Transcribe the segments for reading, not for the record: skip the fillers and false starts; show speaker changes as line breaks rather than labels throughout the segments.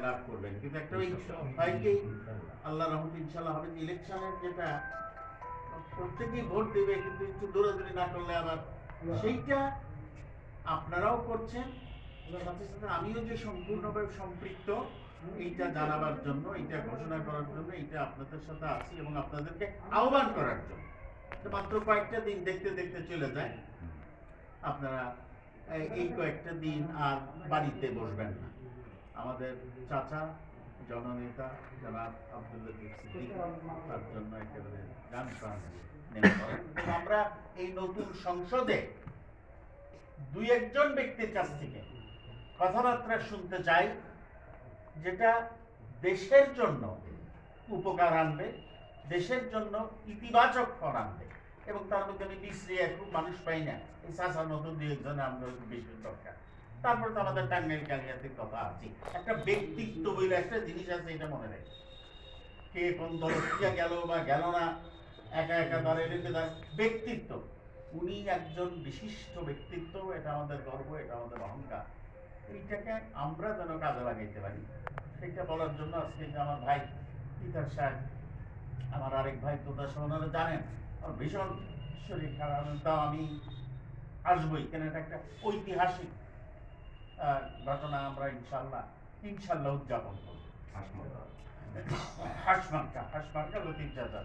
লাভ করবেন, কিন্তু একটা ওই হয় কি আল্লাহ রহমত ইনশাল্লাহ হবে ইলেকশনের যেটা প্রত্যেকেই ভোট দেবে, কিন্তু একটু দৌড়াদৌড়ি না করলে আবার সেইটা আপনারাও করছেন, সাথে সাথে আমিও যে সম্পূর্ণভাবে সম্পৃক্ত এইটা জানাবার জন্য, এইটা ঘোষণা করার জন্য, এইটা আপনাদের সাথে আছি এবং আপনাদেরকে আহ্বান করার জন্য। মাত্র কয়েকটা দিন দেখতে দেখতে চলে যায়, আপনারা এই কয়েকটা দিন আর বাড়িতে বসবেন না। আমাদের চাচা জননেতা জনাব আব্দুল লতিফ সিদ্দিকী তার জন্য একেবারে গান প্রাণ নেমে পড়েন। আমরা এই নতুন সংসদে দুই একজন ব্যক্তির কাছ থেকে কথাবার্তা শুনতে চাই, যেটা দেশের জন্য উপকার আনবে, দেশের জন্য ইতিবাচক ফল আনবে। এবং তার মধ্যে আমি বিশ্রী খুব মানুষ পাই না, এই চাষার মতো দুই একজনে আমরা বেশি দরকার। তারপরে তো আমাদের টাঙ্গাইল কালিয়াতে কথা আছে, একটা ব্যক্তিত্ব বলে একটা জিনিস আছে, এটা মনে রাখি। কে কোন দলে গেল বা গেল না, একা একা দলে রেখে তার ব্যক্তিত্ব, উনি একজন বিশিষ্ট ব্যক্তিত্ব, এটা আমাদের গর্ব, এটা আমাদের অহংকার। এইটাকে আমরা যেন কাজে লাগাইতে পারি, সেটা বলার জন্য আজকে আমার ভাই পিতার সাহেব, আমার আরেক ভাই তোতা ওনারা জানেন আমার ভীষণ শরীর খারাপ, তাও আমি আসবোই, কেন এটা একটা ঐতিহাসিক ঘটনা। আমরা ইনশাল্লাহ ইনশাল্লাহ উদযাপন করব। হাসমার্কা লতিফ চাচা,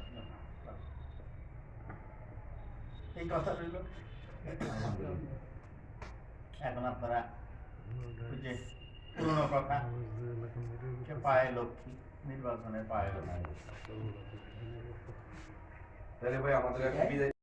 এই কথা রইল। এখন আপনারা ওই যে পুরনো কথা, পায়ে লক্ষ্মী, নির্বাচনে পায়ে লক্ষ্মী।
তাহলে ভাই আমাদের